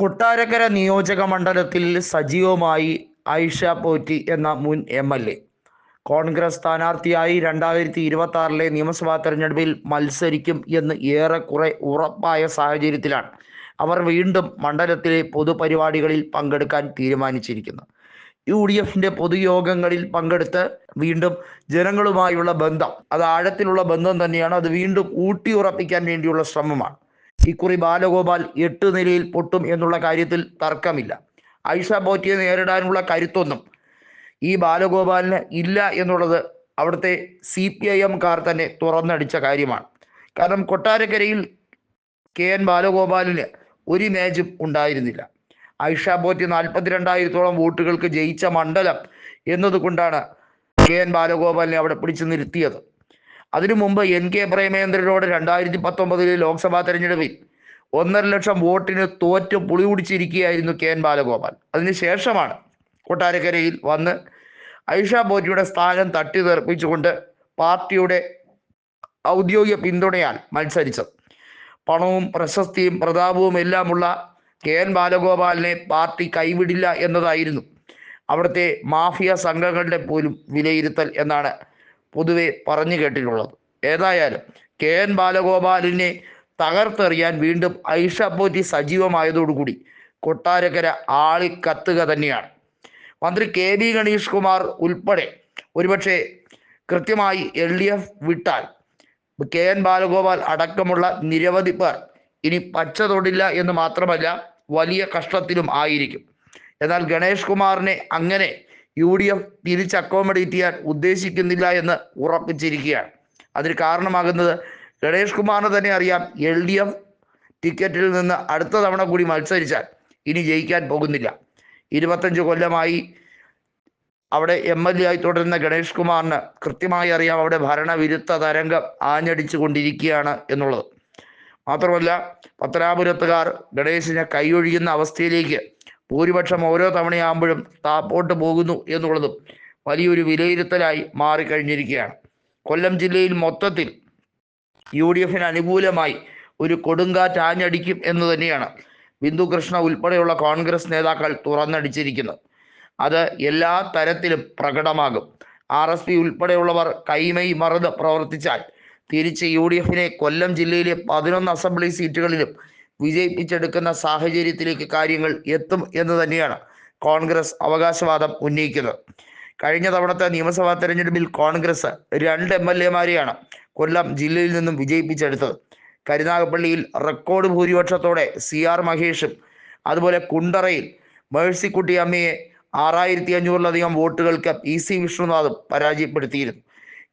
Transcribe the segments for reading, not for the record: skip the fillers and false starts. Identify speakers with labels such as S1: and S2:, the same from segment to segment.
S1: കൊട്ടാരക്കര നിയോജക മണ്ഡലത്തിൽ സജീവമായി ആയിഷ പോറ്റി എന്ന മുൻ MLA കോൺഗ്രസ് സ്ഥാനാർത്ഥിയായി 2026 നിയമസഭാ തെരഞ്ഞെടുപ്പിൽ മത്സരിക്കും എന്ന് ഏറെക്കുറെ ഉറപ്പായ സാഹചര്യത്തിലാണ് അവർ വീണ്ടും മണ്ഡലത്തിലെ പൊതുപരിപാടികളിൽ പങ്കെടുക്കാൻ തീരുമാനിച്ചിരിക്കുന്നത്. UDFിന്റെ പൊതുയോഗങ്ങളിൽ പങ്കെടുത്ത് വീണ്ടും ജനങ്ങളുമായുള്ള ബന്ധം, അത് ആഴത്തിലുള്ള ബന്ധം തന്നെയാണ്. അത് വീണ്ടും ഊട്ടിയുറപ്പിക്കാൻ വേണ്ടിയുള്ള ശ്രമമാണ്. ഇക്കുറി ബാലഗോപാൽ 8 നിലയിൽ പൊട്ടും എന്നുള്ള കാര്യത്തിൽ തർക്കമില്ല. ആയിഷ പോറ്റിയെ നേരിടാനുള്ള കരുത്തൊന്നും ഈ ബാലഗോപാലിന് ഇല്ല എന്നുള്ളത് അവിടുത്തെ CPIM-കാർ തന്നെ തുറന്നടിച്ച കാര്യമാണ്. കാരണം കൊട്ടാരക്കരയിൽ KN ബാലഗോപാലിന് ഒരു ഇമേജും ഉണ്ടായിരുന്നില്ല. ആയിഷ പോറ്റി 42,000-ഓളം വോട്ടുകൾക്ക് ജയിച്ച മണ്ഡലം എന്നതുകൊണ്ടാണ് KN ബാലഗോപാലിനെ അവിടെ പിടിച്ചു നിർത്തിയത്. അതിനു മുമ്പ് NK പ്രേമേന്ദ്രനോട് 2019 ലോക്സഭാ തെരഞ്ഞെടുപ്പിൽ 1.5 ലക്ഷം വോട്ടിന് തോറ്റ് പുളി കുടിച്ചിരിക്കുകയായിരുന്നു KN ബാലഗോപാൽ. അതിനുശേഷമാണ് കൊട്ടാരക്കരയിൽ വന്ന് ആയിഷ പോറ്റിയുടെ സ്ഥാനം തട്ടി തെറിപ്പിച്ചുകൊണ്ട് പാർട്ടിയുടെ ഔദ്യോഗിക പിന്തുണയാൽ മത്സരിച്ചത്. പണവും പ്രശസ്തിയും പ്രതാപവും എല്ലാമുള്ള KN ബാലഗോപാലിനെ പാർട്ടി കൈവിടില്ല എന്നതായിരുന്നു അവിടുത്തെ മാഫിയ സംഘങ്ങളുടെ പോലും വിലയിരുത്തൽ എന്നാണ് പൊതുവെ പറഞ്ഞു കേട്ടിട്ടുള്ളത്. ഏതായാലും KN ബാലഗോപാലിനെ തകർത്തെറിയാൻ വീണ്ടും ആയിഷ പോറ്റി സജീവമായതോടുകൂടി കൊട്ടാരക്കര ആളിക്കത്തുക തന്നെയാണ്. മന്ത്രി KB ഗണേഷ് കുമാർ ഉൾപ്പെടെ ഒരുപക്ഷെ കൃത്യമായി LDF വിട്ടാൽ KN ബാലഗോപാൽ അടക്കമുള്ള നിരവധി പേർ ഇനി പച്ച തൊടില്ല എന്ന് മാത്രമല്ല വലിയ കഷ്ടത്തിലും ആയിരിക്കും. എന്നാൽ ഗണേഷ് കുമാറിനെ അങ്ങനെ UDF തിരിച്ച് അക്കോമഡേറ്റ് ചെയ്യാൻ ഉദ്ദേശിക്കുന്നില്ല എന്ന് ഉറപ്പിച്ചിരിക്കുകയാണ്. അതിന് കാരണമാകുന്നത് ഗണേഷ് കുമാറിന് തന്നെ അറിയാം, LDF ടിക്കറ്റിൽ നിന്ന് അടുത്ത തവണ കൂടി മത്സരിച്ചാൽ ഇനി ജയിക്കാൻ പോകുന്നില്ല. 25 കൊല്ലമായി അവിടെ MLA ആയി തുടരുന്ന ഗണേഷ് കുമാറിന് കൃത്യമായി അറിയാം അവിടെ ഭരണവിരുദ്ധ തരംഗം ആഞ്ഞടിച്ചു കൊണ്ടിരിക്കുകയാണ് എന്നുള്ളത്. മാത്രമല്ല പത്തനാപുരത്തുകാർ ഗണേശിനെ കൈയൊഴിയുന്ന അവസ്ഥയിലേക്ക് ഭൂരിപക്ഷം ഓരോ തവണയാകുമ്പോഴും താപ്പോട്ട് പോകുന്നു എന്നുള്ളതും വലിയൊരു വിലയിരുത്തലായി മാറിക്കഴിഞ്ഞിരിക്കുകയാണ്. കൊല്ലം ജില്ലയിൽ മൊത്തത്തിൽ UDFിന് അനുകൂലമായി ഒരു കൊടുങ്കാറ്റ് ആഞ്ഞടിക്കും എന്ന് തന്നെയാണ് ബിന്ദു കൃഷ്ണ ഉൾപ്പെടെയുള്ള കോൺഗ്രസ് നേതാക്കൾ തുറന്നടിച്ചിരിക്കുന്നത്. അത് എല്ലാ തരത്തിലും പ്രകടമാകും. RSP ഉൾപ്പെടെയുള്ളവർ കൈമൈ മറന്ന് പ്രവർത്തിച്ചാൽ തിരിച്ച് UDFിനെ കൊല്ലം ജില്ലയിലെ 11 അസംബ്ലി സീറ്റുകളിലും വിജയിപ്പിച്ചെടുക്കുന്ന സാഹചര്യത്തിലേക്ക് കാര്യങ്ങൾ എത്തും എന്ന് തന്നെയാണ് കോൺഗ്രസ് അവകാശവാദം ഉന്നയിക്കുന്നത്. കഴിഞ്ഞ തവണത്തെ നിയമസഭാ തെരഞ്ഞെടുപ്പിൽ കോൺഗ്രസ് 2 MLA-മാരെയാണ് കൊല്ലം ജില്ലയിൽ നിന്നും വിജയിപ്പിച്ചെടുത്തത്. കരുനാഗപ്പള്ളിയിൽ റെക്കോർഡ് ഭൂരിപക്ഷത്തോടെ CR മഹേഷും അതുപോലെ കുണ്ടറയിൽ മേഴ്സിക്കുട്ടി അമ്മയെ 6500-ലധികം വോട്ടുകൾക്ക് PC വിഷ്ണുനാഥും പരാജയപ്പെടുത്തിയിരുന്നു.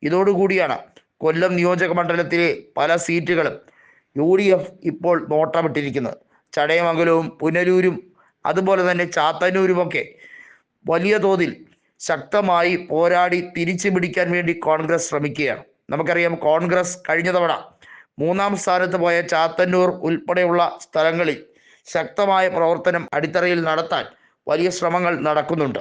S1: ഇതോടുകൂടിയാണ് കൊല്ലം നിയോജക മണ്ഡലത്തിലെ പല സീറ്റുകളും UDF ഇപ്പോൾ നോട്ടമിട്ടിരിക്കുന്നത്. ചടയമംഗലവും പുനലൂരും അതുപോലെ തന്നെ ചാത്തന്നൂരുമൊക്കെ വലിയ തോതിൽ ശക്തമായി പോരാടി തിരിച്ചു പിടിക്കാൻ വേണ്ടി കോൺഗ്രസ് ശ്രമിക്കുകയാണ്. നമുക്കറിയാം, കോൺഗ്രസ് കഴിഞ്ഞ തവണ 3-ാം സ്ഥാനത്ത് പോയ ചാത്തന്നൂർ ഉൾപ്പെടെയുള്ള സ്ഥലങ്ങളിൽ ശക്തമായ പ്രവർത്തനം അടിത്തറയിൽ നടത്താൻ വലിയ ശ്രമങ്ങൾ നടക്കുന്നുണ്ട്.